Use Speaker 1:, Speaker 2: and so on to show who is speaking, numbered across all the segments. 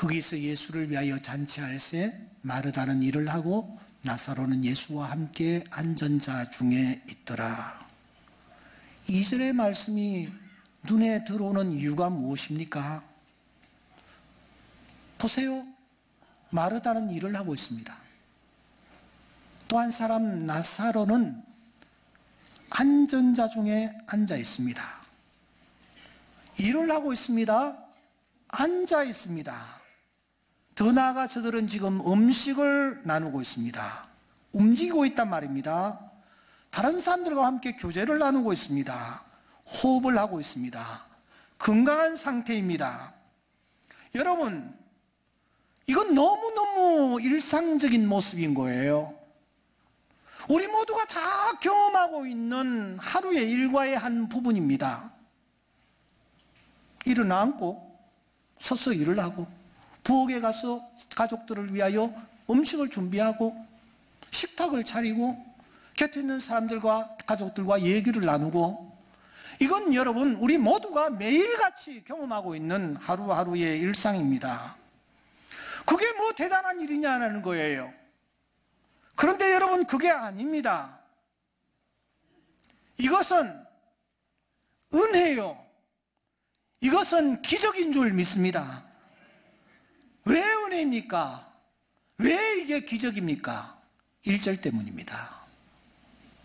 Speaker 1: 거기서 예수를 위하여 잔치할새 마르다는 일을 하고 나사로는 예수와 함께 앉은 자 중에 있더라. 2절의 말씀이 눈에 들어오는 이유가 무엇입니까? 보세요. 마르다는 일을 하고 있습니다. 또 한 사람 나사로는 앉은 자 중에 앉아 있습니다. 일을 하고 있습니다. 앉아 있습니다. 더 나아가 저들은 지금 음식을 나누고 있습니다. 움직이고 있단 말입니다. 다른 사람들과 함께 교제를 나누고 있습니다. 호흡을 하고 있습니다. 건강한 상태입니다. 여러분, 이건 너무너무 일상적인 모습인 거예요. 우리 모두가 다 경험하고 있는 하루의 일과의 한 부분입니다. 일어나 앉고 서서 일을 하고 부엌에 가서 가족들을 위하여 음식을 준비하고 식탁을 차리고 곁에 있는 사람들과 가족들과 얘기를 나누고, 이건 여러분 우리 모두가 매일같이 경험하고 있는 하루하루의 일상입니다. 그게 뭐 대단한 일이냐는 거예요. 그런데 여러분, 그게 아닙니다. 이것은 은혜요. 이것은 기적인 줄 믿습니다. 왜 은혜입니까? 왜 이게 기적입니까? 1절 때문입니다.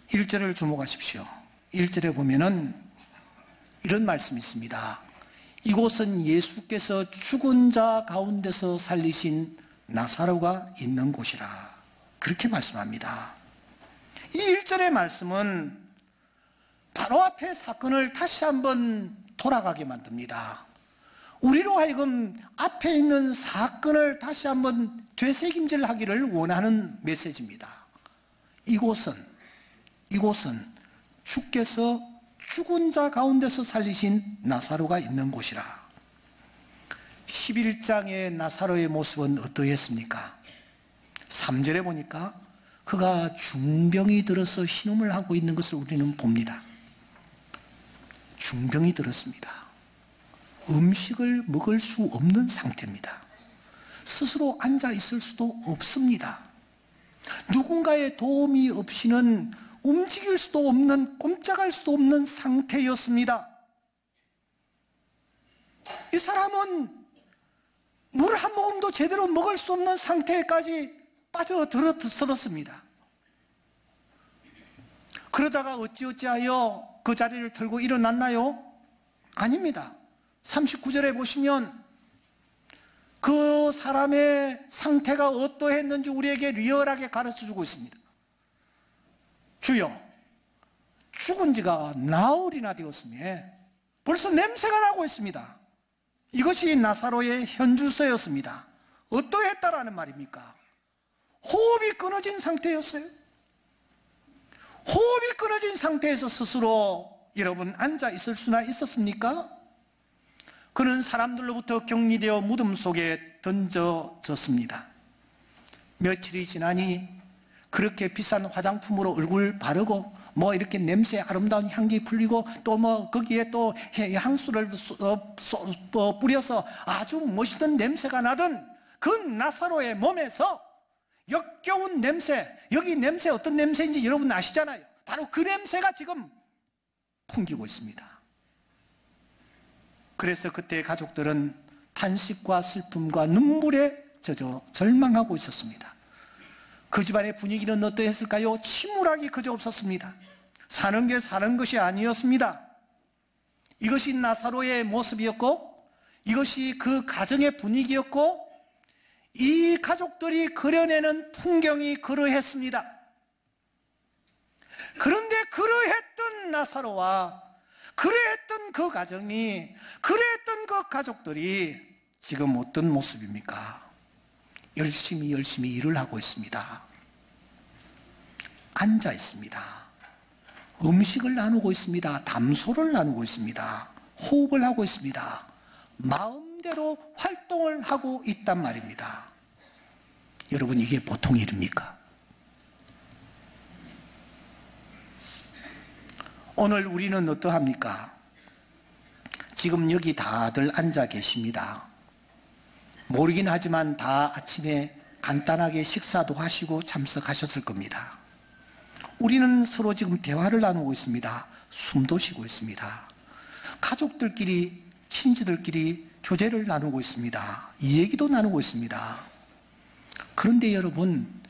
Speaker 1: 1절을 주목하십시오. 1절에 보면은 이런 말씀이 있습니다. 이곳은 예수께서 죽은 자 가운데서 살리신 나사로가 있는 곳이라. 그렇게 말씀합니다. 이 1절의 말씀은 바로 앞에 사건을 다시 한번 돌아가게 만듭니다. 우리로 하여금 앞에 있는 사건을 다시 한번 되새김질하기를 원하는 메시지입니다. 이곳은 주께서 죽은 자 가운데서 살리신 나사로가 있는 곳이라. 11장의 나사로의 모습은 어떠했습니까? 3절에 보니까 그가 중병이 들어서 신음을 하고 있는 것을 우리는 봅니다. 중병이 들었습니다. 음식을 먹을 수 없는 상태입니다. 스스로 앉아 있을 수도 없습니다. 누군가의 도움이 없이는 움직일 수도 없는, 꼼짝할 수도 없는 상태였습니다. 이 사람은 물 한 모금도 제대로 먹을 수 없는 상태까지 빠져들었습니다. 그러다가 어찌어찌하여 그 자리를 털고 일어났나요? 아닙니다. 39절에 보시면 그 사람의 상태가 어떠했는지 우리에게 리얼하게 가르쳐주고 있습니다. 주여, 죽은 지가 나흘이나 되었으며 벌써 냄새가 나고 있습니다. 이것이 나사로의 현주소였습니다. 어떠했다라는 말입니까? 호흡이 끊어진 상태였어요. 호흡이 끊어진 상태에서 스스로 여러분 앉아 있을 수나 있었습니까? 그는 사람들로부터 격리되어 무덤 속에 던져졌습니다. 며칠이 지나니 그렇게 비싼 화장품으로 얼굴 바르고 뭐 이렇게 냄새 아름다운 향기 풀리고 또 뭐 거기에 또 향수를 뿌려서 아주 멋있는 냄새가 나던 그 나사로의 몸에서 역겨운 냄새, 여기 냄새 어떤 냄새인지 여러분 아시잖아요. 바로 그 냄새가 지금 풍기고 있습니다. 그래서 그때 가족들은 탄식과 슬픔과 눈물에 젖어 절망하고 있었습니다. 그 집안의 분위기는 어떠했을까요? 침울하기 그저 없었습니다. 사는 게 사는 것이 아니었습니다. 이것이 나사로의 모습이었고 이것이 그 가정의 분위기였고 이 가족들이 그려내는 풍경이 그러했습니다. 그런데 그러했던 나사로와 그러했던 그 가정이, 그러했던 그 가족들이 지금 어떤 모습입니까? 열심히 일을 하고 있습니다. 앉아 있습니다. 음식을 나누고 있습니다. 담소를 나누고 있습니다. 호흡을 하고 있습니다. 마음대로 활동을 하고 있단 말입니다. 여러분, 이게 보통 일입니까? 오늘 우리는 어떠합니까? 지금 여기 다들 앉아 계십니다. 모르긴 하지만 다 아침에 간단하게 식사도 하시고 참석하셨을 겁니다. 우리는 서로 지금 대화를 나누고 있습니다. 숨도 쉬고 있습니다. 가족들끼리, 친지들끼리 교제를 나누고 있습니다. 이 얘기도 나누고 있습니다. 그런데 여러분,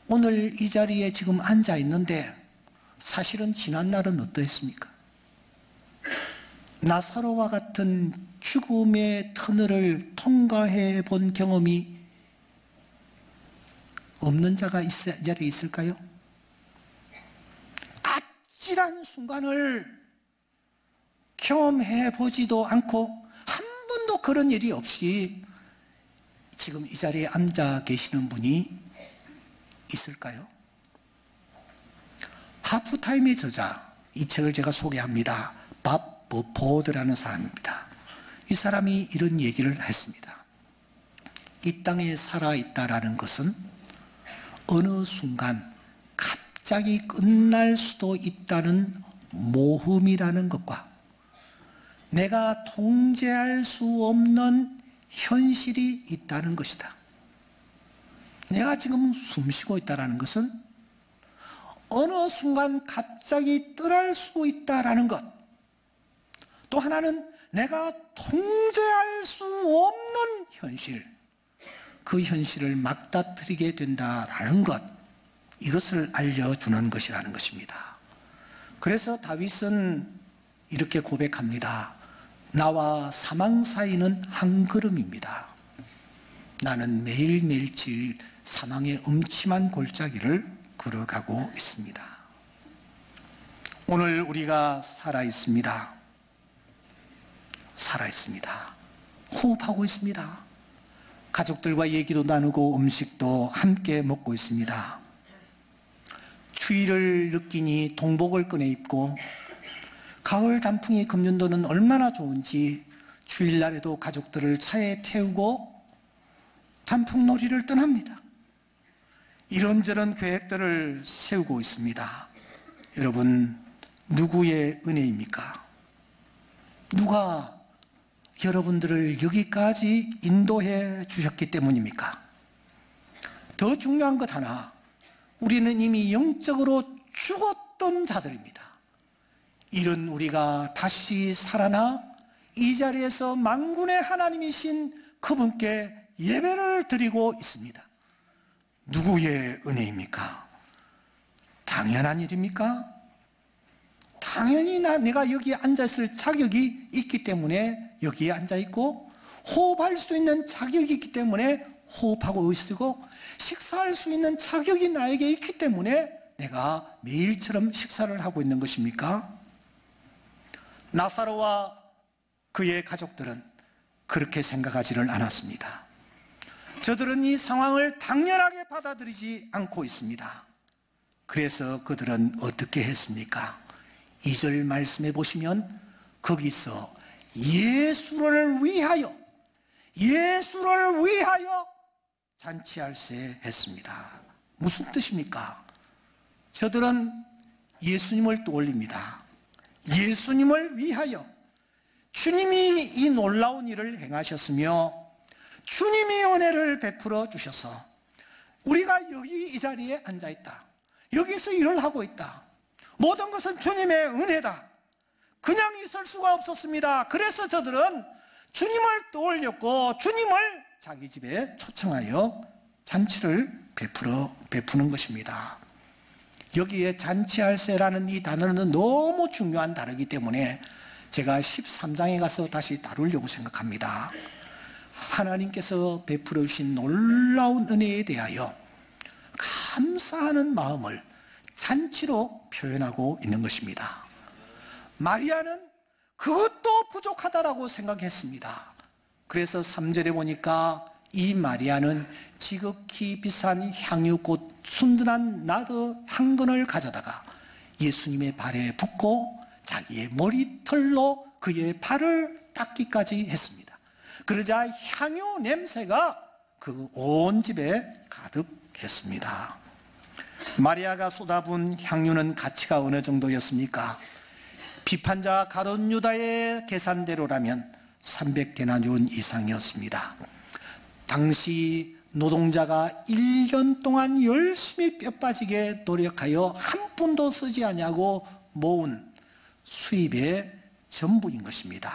Speaker 1: 오늘 이 자리에 지금 앉아 있는데 사실은 지난날은 어떠했습니까? 나사로와 같은 죽음의 터널을 통과해 본 경험이 없는 자가 이 자리에 있을까요? 아찔한 순간을 경험해 보지도 않고 한 번도 그런 일이 없이 지금 이 자리에 앉아 계시는 분이 있을까요? 하프타임의 저자, 이 책을 제가 소개합니다. 밥 버포드라는 사람입니다. 이 사람이 이런 얘기를 했습니다. 이 땅에 살아있다라는 것은 어느 순간 갑자기 끝날 수도 있다는 모험이라는 것과 내가 통제할 수 없는 현실이 있다는 것이다. 내가 지금 숨쉬고 있다는 것은 어느 순간 갑자기 떠날 수 있다는 것, 또 하나는 내가 통제할 수 없는 현실, 그 현실을 맞닥뜨리게 된다라는 것, 이것을 알려주는 것이라는 것입니다. 그래서 다윗은 이렇게 고백합니다. 나와 사망 사이는 한 걸음입니다. 나는 매일매일 사망의 음침한 골짜기를 걸어가고 있습니다. 오늘 우리가 살아있습니다. 살아있습니다. 호흡하고 있습니다. 가족들과 얘기도 나누고 음식도 함께 먹고 있습니다. 추위를 느끼니 동복을 꺼내 입고 가을 단풍이 금년도는 얼마나 좋은지 주일날에도 가족들을 차에 태우고 단풍놀이를 떠납니다. 이런저런 계획들을 세우고 있습니다. 여러분, 누구의 은혜입니까? 누가 여러분들을 여기까지 인도해 주셨기 때문입니까? 더 중요한 것 하나, 우리는 이미 영적으로 죽었던 자들입니다. 이런 우리가 다시 살아나 이 자리에서 만군의 하나님이신 그분께 예배를 드리고 있습니다. 누구의 은혜입니까? 당연한 일입니까? 당연히 내가 여기에 앉아있을 자격이 있기 때문에 여기에 앉아있고, 호흡할 수 있는 자격이 있기 때문에 호흡하고 있고, 식사할 수 있는 자격이 나에게 있기 때문에 내가 매일처럼 식사를 하고 있는 것입니까? 나사로와 그의 가족들은 그렇게 생각하지를 않았습니다. 저들은 이 상황을 당연하게 받아들이지 않고 있습니다. 그래서 그들은 어떻게 했습니까? 2절 말씀해 보시면 거기서 예수를 위하여 잔치할세 했습니다. 무슨 뜻입니까? 저들은 예수님을 떠올립니다. 예수님을 위하여, 주님이 이 놀라운 일을 행하셨으며 주님이 은혜를 베풀어 주셔서 우리가 여기 이 자리에 앉아있다, 여기서 일을 하고 있다, 모든 것은 주님의 은혜다, 그냥 있을 수가 없었습니다. 그래서 저들은 주님을 떠올렸고 주님을 자기 집에 초청하여 잔치를 베푸는 것입니다. 여기에 잔치할세라는 이 단어는 너무 중요한 단어이기 때문에 제가 13장에 가서 다시 다루려고 생각합니다. 하나님께서 베풀어 주신 놀라운 은혜에 대하여 감사하는 마음을 잔치로 표현하고 있는 것입니다. 마리아는 그것도 부족하다라고 생각했습니다. 그래서 3절에 보니까 이 마리아는 지극히 비싼 향유 곧 순든한 나드 한 근을 가져다가 예수님의 발에 붓고 자기의 머리털로 그의 발을 닦기까지 했습니다. 그러자 향유 냄새가 그 온 집에 가득했습니다. 마리아가 쏟아부은 향유는 가치가 어느 정도였습니까? 비판자 가룟 유다의 계산대로라면 300데나리온 이상이었습니다. 당시 노동자가 1년 동안 열심히 뼈 빠지게 노력하여 한 푼도 쓰지 않냐고 모은 수입의 전부인 것입니다.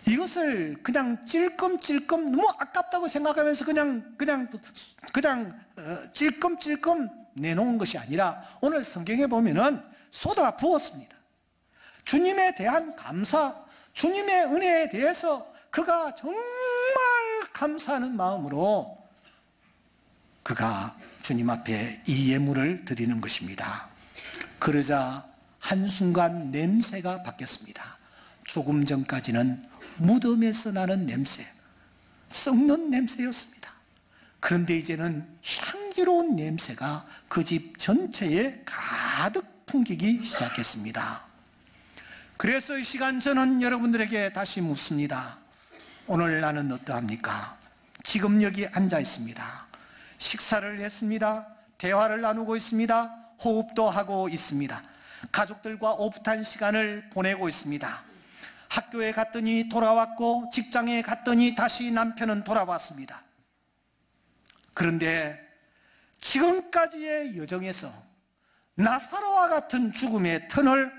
Speaker 1: 이것을 그냥 찔끔찔끔 너무 아깝다고 생각하면서 그냥 찔끔찔끔 내놓은 것이 아니라 오늘 성경에 보면은 쏟아 부었습니다. 주님에 대한 감사, 주님의 은혜에 대해서 그가 정말 감사하는 마음으로 그가 주님 앞에 이 예물을 드리는 것입니다. 그러자 한순간 냄새가 바뀌었습니다. 조금 전까지는 무덤에서 나는 냄새, 썩는 냄새였습니다. 그런데 이제는 향기로운 냄새가 그 집 전체에 가득 풍기기 시작했습니다. 그래서 이 시간 저는 여러분들에게 다시 묻습니다. 오늘 나는 어떠합니까? 지금 여기 앉아 있습니다. 식사를 했습니다. 대화를 나누고 있습니다. 호흡도 하고 있습니다. 가족들과 오붓한 시간을 보내고 있습니다. 학교에 갔더니 돌아왔고 직장에 갔더니 다시 남편은 돌아왔습니다. 그런데 지금까지의 여정에서 나사로와 같은 죽음의 터널,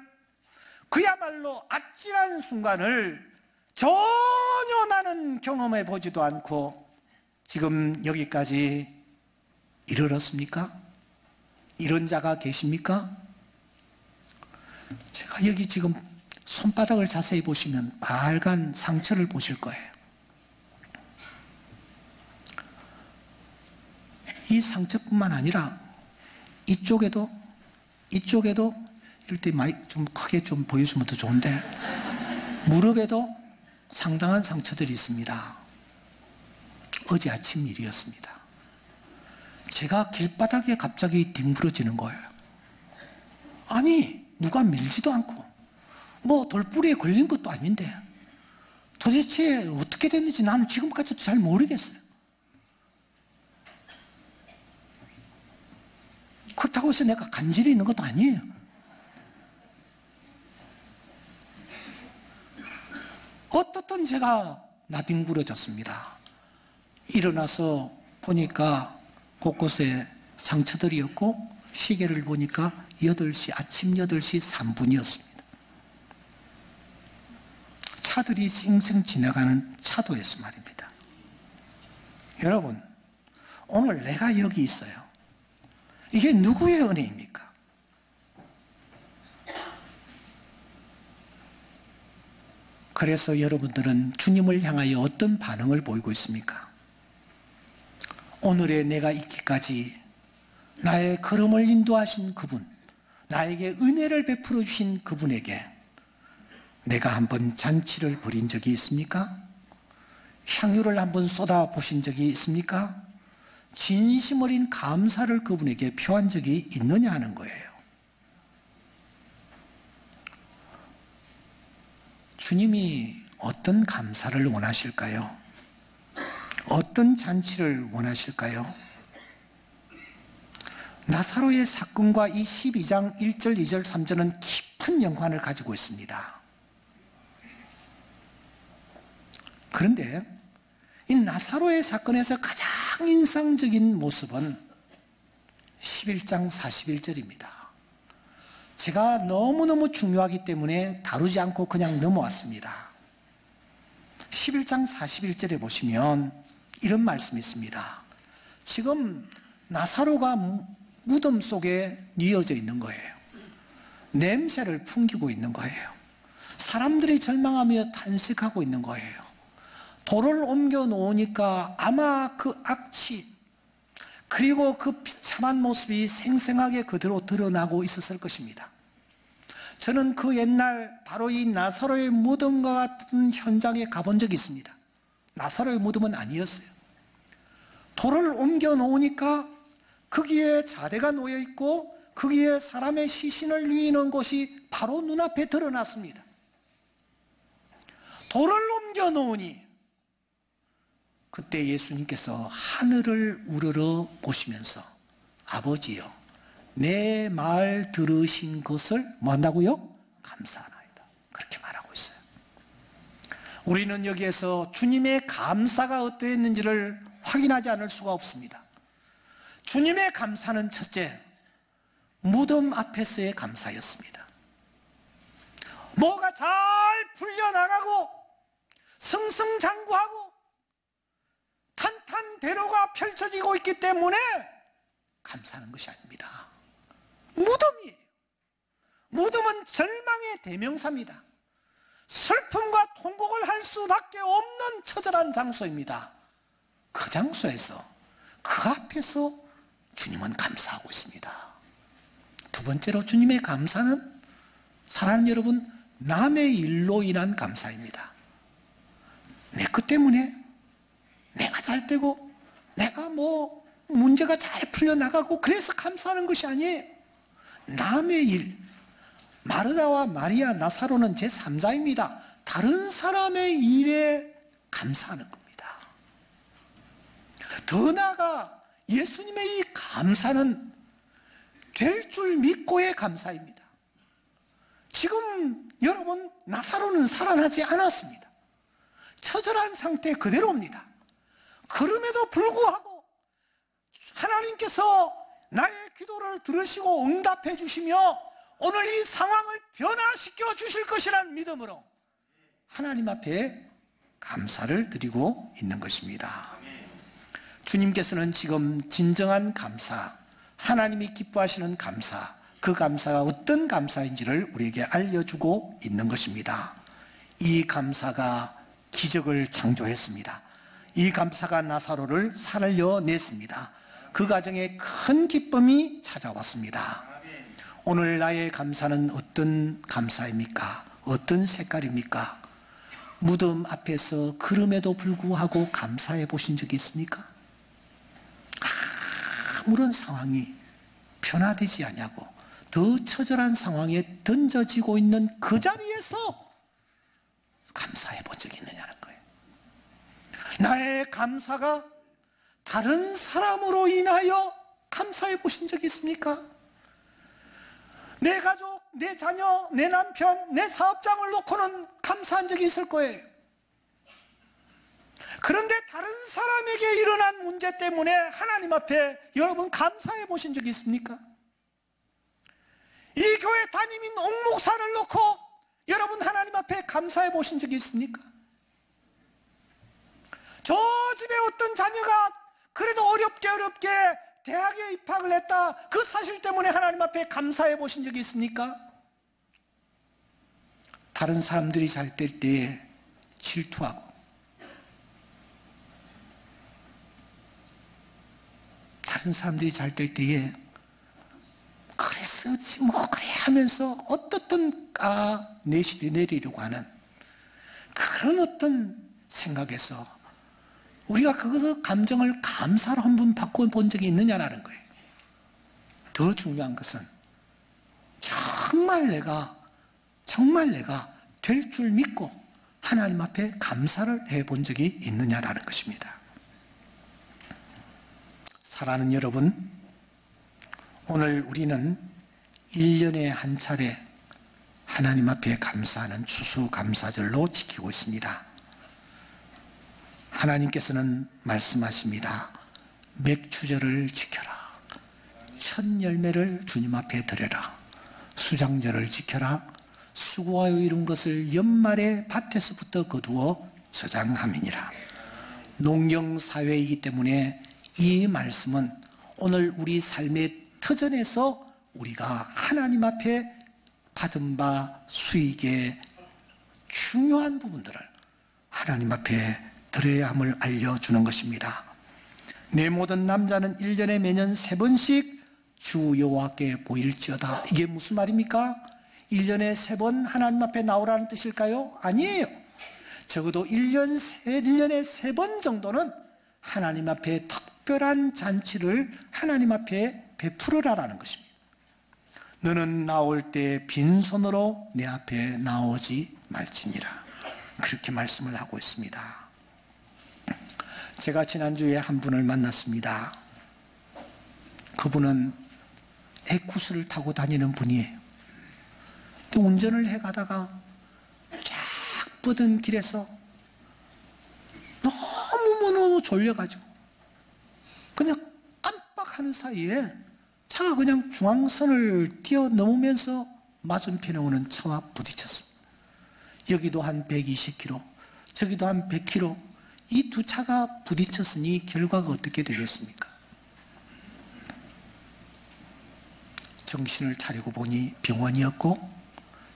Speaker 1: 그야말로 아찔한 순간을 전혀 나는 경험해 보지도 않고 지금 여기까지 이르렀습니까? 이런 자가 계십니까? 제가 여기 지금 손바닥을 자세히 보시면 빨간 상처를 보실 거예요. 이 상처뿐만 아니라 이쪽에도 이럴 때 마이크 좀 크게 좀 보여주면 더 좋은데 무릎에도 상당한 상처들이 있습니다. 어제 아침 일이었습니다. 제가 길바닥에 갑자기 뒹굴어지는 거예요. 아니 누가 밀지도 않고 뭐 돌뿌리에 걸린 것도 아닌데 도대체 어떻게 됐는지 나는 지금까지도 잘 모르겠어요. 그렇다고 해서 내가 간질이 있는 것도 아니에요. 어떻든 제가 나뒹굴어졌습니다. 일어나서 보니까 곳곳에 상처들이었고 시계를 보니까 아침 8시 3분이었습니다. 차들이 쌩쌩 지나가는 차도에서 말입니다. 여러분, 오늘 내가 여기 있어요. 이게 누구의 은혜입니까? 그래서 여러분들은 주님을 향하여 어떤 반응을 보이고 있습니까? 오늘의 내가 있기까지 나의 걸음을 인도하신 그분, 나에게 은혜를 베풀어 주신 그분에게 내가 한번 잔치를 벌인 적이 있습니까? 향유를 한번 쏟아 보신 적이 있습니까? 진심 어린 감사를 그분에게 표한 적이 있느냐 하는 거예요. 주님이 어떤 감사를 원하실까요? 어떤 잔치를 원하실까요? 나사로의 사건과 이 12장 1절, 2절, 3절은 깊은 연관을 가지고 있습니다. 그런데 이 나사로의 사건에서 가장 인상적인 모습은 11장 41절입니다. 제가 너무너무 중요하기 때문에 다루지 않고 그냥 넘어왔습니다. 11장 41절에 보시면 이런 말씀이 있습니다. 지금 나사로가 무덤 속에 뉘어져 있는 거예요. 냄새를 풍기고 있는 거예요. 사람들이 절망하며 탄식하고 있는 거예요. 돌을 옮겨 놓으니까 아마 그 악취 그리고 그 비참한 모습이 생생하게 그대로 드러나고 있었을 것입니다. 저는 그 옛날 바로 이 나사로의 무덤과 같은 현장에 가본 적이 있습니다. 나사로의 무덤은 아니었어요. 돌을 옮겨 놓으니까 거기에 자대가 놓여 있고 거기에 사람의 시신을 누이는 곳이 바로 눈앞에 드러났습니다. 돌을 옮겨 놓으니 그때 예수님께서 하늘을 우러러 보시면서 아버지여 내 말 들으신 것을 뭐 한다고요? 감사하나이다. 그렇게 말하고 있어요. 우리는 여기에서 주님의 감사가 어떠했는지를 확인하지 않을 수가 없습니다. 주님의 감사는 첫째, 무덤 앞에서의 감사였습니다. 뭐가 잘 풀려나가고 승승장구하고 탄탄대로가 펼쳐지고 있기 때문에 감사하는 것이 아닙니다. 무덤이에요. 무덤은 절망의 대명사입니다. 슬픔과 통곡을 할 수밖에 없는 처절한 장소입니다. 그 장소에서, 그 앞에서 주님은 감사하고 있습니다. 두 번째로 주님의 감사는, 사랑하는 여러분, 남의 일로 인한 감사입니다. 내 것 때문에 내가 잘 되고 내가 문제가 잘 풀려나가고 그래서 감사하는 것이 아니에요. 남의 일, 마르다와 마리아, 나사로는 제3자입니다. 다른 사람의 일에 감사하는 겁니다. 더 나아가 예수님의 이 감사는 될 줄 믿고의 감사입니다. 지금 여러분, 나사로는 살아나지 않았습니다. 처절한 상태 그대로입니다. 그럼에도 불구하고 하나님께서 나의 기도를 들으시고 응답해 주시며 오늘 이 상황을 변화시켜 주실 것이라는 믿음으로 하나님 앞에 감사를 드리고 있는 것입니다. 주님께서는 지금 진정한 감사, 하나님이 기뻐하시는 감사, 그 감사가 어떤 감사인지를 우리에게 알려주고 있는 것입니다. 이 감사가 기적을 창조했습니다. 이 감사가 나사로를 살려냈습니다. 그 과정에 큰 기쁨이 찾아왔습니다. 오늘 나의 감사는 어떤 감사입니까? 어떤 색깔입니까? 무덤 앞에서 그럼에도 불구하고 감사해 보신 적이 있습니까? 아무런 상황이 변화되지 않냐고 더 처절한 상황에 던져지고 있는 그 자리에서 감사해 본 적이 있느냐는 거예요. 나의 감사가 다른 사람으로 인하여 감사해 보신 적이 있습니까? 내 가족, 내 자녀, 내 남편, 내 사업장을 놓고는 감사한 적이 있을 거예요. 그런데 다른 사람에게 일어난 문제 때문에 하나님 앞에 여러분 감사해 보신 적이 있습니까? 이 교회 담임인 옥목사를 놓고 여러분 하나님 앞에 감사해 보신 적이 있습니까? 저 집에 어떤 자녀가 그래도 어렵게 대학에 입학을 했다, 그 사실 때문에 하나님 앞에 감사해 보신 적이 있습니까? 다른 사람들이 잘 될 때에 질투하고, 다른 사람들이 잘 될 때에 그랬었지 그래 하면서 어떻든 내실이 내리려고 하는 그런 어떤 생각에서 우리가 그것을 감정을 감사로 한번 바꿔본 적이 있느냐라는 거예요. 더 중요한 것은 정말 내가 될 줄 믿고 하나님 앞에 감사를 해본 적이 있느냐라는 것입니다. 사랑하는 여러분, 오늘 우리는 1년에 한 차례 하나님 앞에 감사하는 추수감사절로 지키고 있습니다. 하나님께서는 말씀하십니다. 맥추절을 지켜라. 첫 열매를 주님 앞에 드려라. 수장절을 지켜라. 수고하여 이룬 것을 연말에 밭에서부터 거두어 저장함이니라. 농경사회이기 때문에 이 말씀은 오늘 우리 삶의 터전에서 우리가 하나님 앞에 받은 바 수익의 중요한 부분들을 하나님 앞에 드려야 함을 알려주는 것입니다. 내 모든 남자는 1년에 매년 3번씩 주 여호와께 보일지어다. 이게 무슨 말입니까? 1년에 3번 하나님 앞에 나오라는 뜻일까요? 아니에요. 적어도 1년에 3번 정도는 하나님 앞에 특별한 잔치를 하나님 앞에 베풀으라라는 것입니다. 너는 나올 때 빈손으로 내 앞에 나오지 말지니라. 그렇게 말씀을 하고 있습니다. 제가 지난주에 한 분을 만났습니다. 그분은 에쿠스를 타고 다니는 분이에요. 또 운전을 해가다가 쫙 뻗은 길에서 너무너무 졸려가지고 그냥 깜빡하는 사이에 차가 그냥 중앙선을 뛰어넘으면서 맞은편에 오는 차와 부딪혔습니다. 여기도 한 120km, 저기도 한 100km, 이 두 차가 부딪혔으니 결과가 어떻게 되겠습니까? 정신을 차리고 보니 병원이었고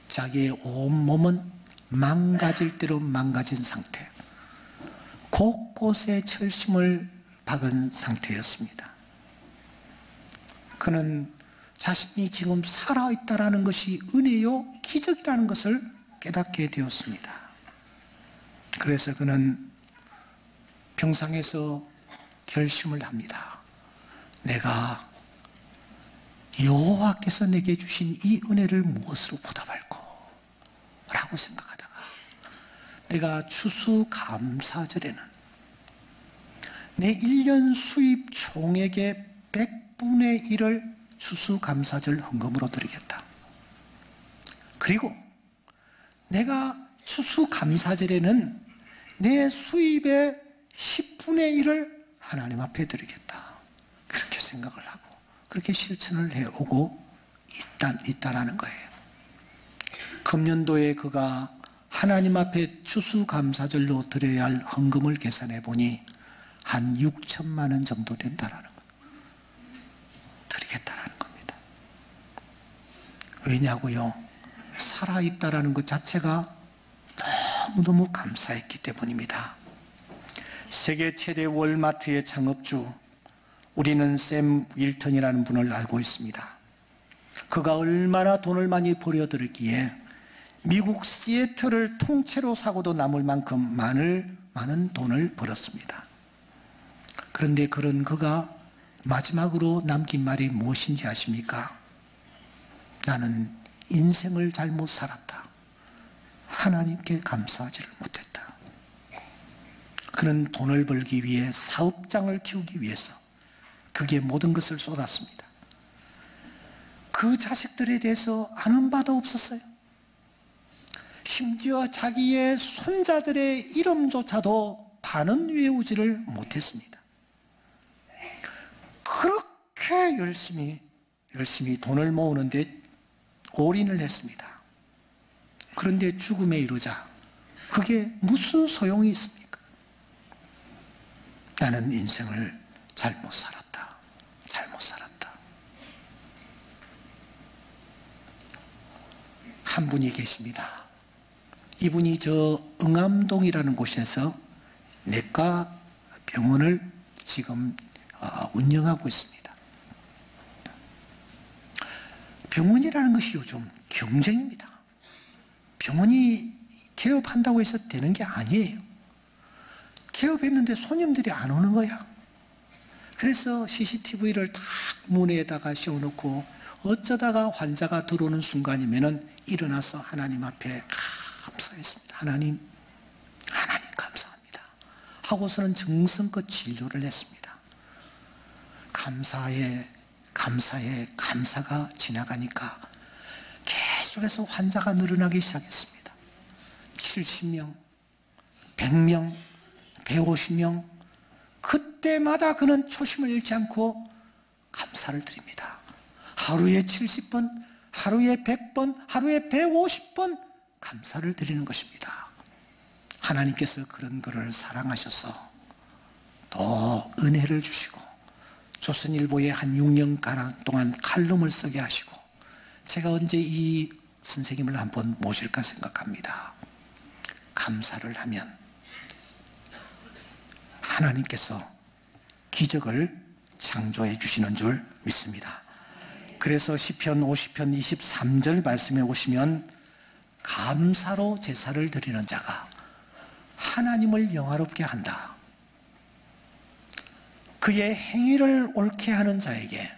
Speaker 1: 자기의 온몸은 망가질 대로 망가진 상태, 곳곳에 철심을 박은 상태였습니다. 그는 자신이 지금 살아있다는 것이 은혜요 기적이라는 것을 깨닫게 되었습니다. 그래서 그는 병상에서 결심을 합니다. 내가 여호와께서 내게 주신 이 은혜를 무엇으로 보답할까? 라고 생각하다가 내가 추수감사절에는 내 1년 수입 총액의 100분의 1을 추수감사절 헌금으로 드리겠다. 그리고 내가 추수감사절에는 내 수입의 10분의 1을 하나님 앞에 드리겠다. 그렇게 생각을 하고 그렇게 실천을 해오고 있다라는 거예요. 금년도에 그가 하나님 앞에 추수감사절로 드려야 할 헌금을 계산해 보니 한 6천만 원 정도 된다라는 거예요. 드리겠다라는 겁니다. 왜냐고요? 살아있다라는 것 자체가 너무너무 감사했기 때문입니다. 세계 최대 월마트의 창업주, 우리는 샘 윌턴이라는 분을 알고 있습니다. 그가 얼마나 돈을 많이 벌여들었기에 미국 시애틀을 통째로 사고도 남을 만큼 많은 돈을 벌었습니다. 그런데 그런 그가 마지막으로 남긴 말이 무엇인지 아십니까? 나는 인생을 잘못 살았다. 하나님께 감사하지를 못했다. 그는 돈을 벌기 위해 사업장을 키우기 위해서 그게 모든 것을 쏟았습니다. 그 자식들에 대해서 아는 바도 없었어요. 심지어 자기의 손자들의 이름조차도 반은 외우지를 못했습니다. 그렇게 열심히 돈을 모으는데 올인을 했습니다. 그런데 죽음에 이르자 그게 무슨 소용이 있습니까? 나는 인생을 잘못 살았다. 한 분이 계십니다. 이분이 저 응암동이라는 곳에서 내과 병원을 지금 운영하고 있습니다. 병원이라는 것이 요즘 경쟁입니다. 병원이 개업한다고 해서 되는 게 아니에요. 개업했는데 손님들이 안 오는 거야. 그래서 CCTV를 딱 문에다가 씌워놓고 어쩌다가 환자가 들어오는 순간이면은 일어나서 하나님 앞에 감사했습니다. 하나님 감사합니다. 하고서는 정성껏 진료를 했습니다. 감사에 감사가 지나가니까 계속해서 환자가 늘어나기 시작했습니다. 70명, 100명, 150명. 그때마다 그는 초심을 잃지 않고 감사를 드립니다. 하루에 70번, 하루에 100번, 하루에 150번 감사를 드리는 것입니다. 하나님께서 그런 그를 사랑하셔서 더 은혜를 주시고 조선일보에 한 6년가량 동안 칼럼을 쓰게 하시고 제가 언제 이 선생님을 한번 모실까 생각합니다. 감사를 하면 하나님께서 기적을 창조해 주시는 줄 믿습니다. 그래서 시편 50편 23절 말씀에 오시면 감사로 제사를 드리는 자가 하나님을 영화롭게 한다. 그의 행위를 옳게 하는 자에게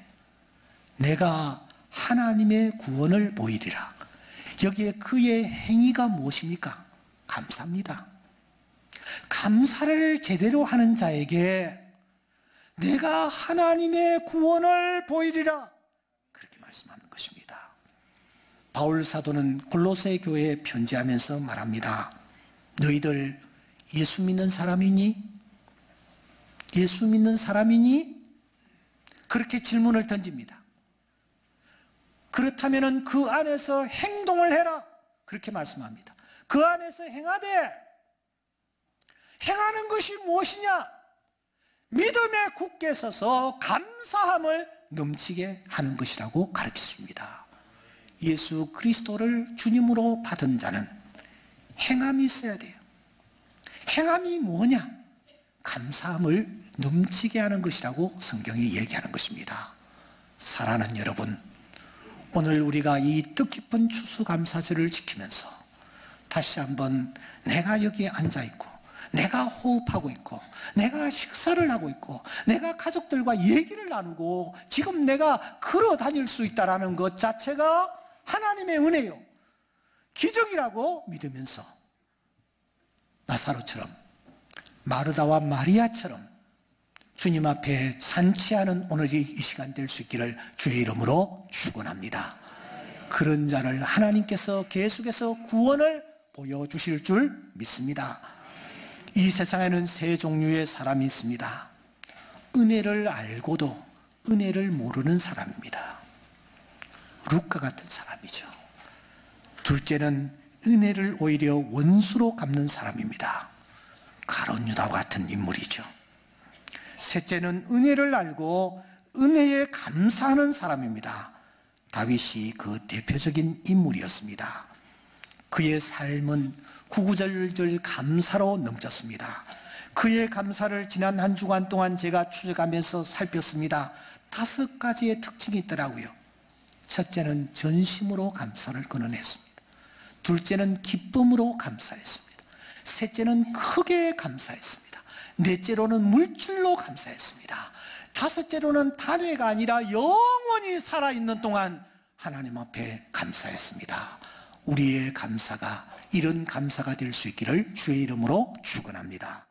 Speaker 1: 내가 하나님의 구원을 보이리라. 여기에 그의 행위가 무엇입니까? 감사입니다. 감사를 제대로 하는 자에게 내가 하나님의 구원을 보이리라. 그렇게 말씀하는 것입니다. 바울 사도는 골로새 교회에 편지하면서 말합니다. 너희들 예수 믿는 사람이니? 예수 믿는 사람이니? 그렇게 질문을 던집니다. 그렇다면 그 안에서 행동을 해라. 그렇게 말씀합니다. 그 안에서 행하되, 행하는 것이 무엇이냐? 믿음에 굳게 서서 감사함을 넘치게 하는 것이라고 가르쳤습니다. 예수 그리스도를 주님으로 받은 자는 행함이 있어야 돼요. 행함이 뭐냐? 감사함을 넘치게 하는 것이라고 성경이 얘기하는 것입니다. 사랑하는 여러분, 오늘 우리가 이 뜻깊은 추수감사절을 지키면서 다시 한번 내가 여기에 앉아있고, 내가 호흡하고 있고, 내가 식사를 하고 있고, 내가 가족들과 얘기를 나누고, 지금 내가 걸어 다닐 수 있다는 것 자체가 하나님의 은혜요, 기적이라고 믿으면서 나사로처럼, 마르다와 마리아처럼 주님 앞에 잔치하는 오늘이 이 시간 될 수 있기를 주의 이름으로 축원합니다. 그런 자를 하나님께서 계속해서 구원을 보여주실 줄 믿습니다. 이 세상에는 세 종류의 사람이 있습니다. 은혜를 알고도 은혜를 모르는 사람입니다. 룻과 같은 사람이죠. 둘째는 은혜를 오히려 원수로 갚는 사람입니다. 가룟 유다와 같은 인물이죠. 셋째는 은혜를 알고 은혜에 감사하는 사람입니다. 다윗이 그 대표적인 인물이었습니다. 그의 삶은 구구절절 감사로 넘쳤습니다. 그의 감사를 지난 한 주간 동안 제가 추적하면서 살폈습니다. 5가지의 특징이 있더라고요. 첫째는 전심으로 감사를 끊어냈습니다. 둘째는 기쁨으로 감사했습니다. 셋째는 크게 감사했습니다. 넷째로는 물질로 감사했습니다. 다섯째로는 단회가 아니라 영원히 살아있는 동안 하나님 앞에 감사했습니다. 우리의 감사가 이런 감사가 될 수 있기를 주의 이름으로 축원합니다.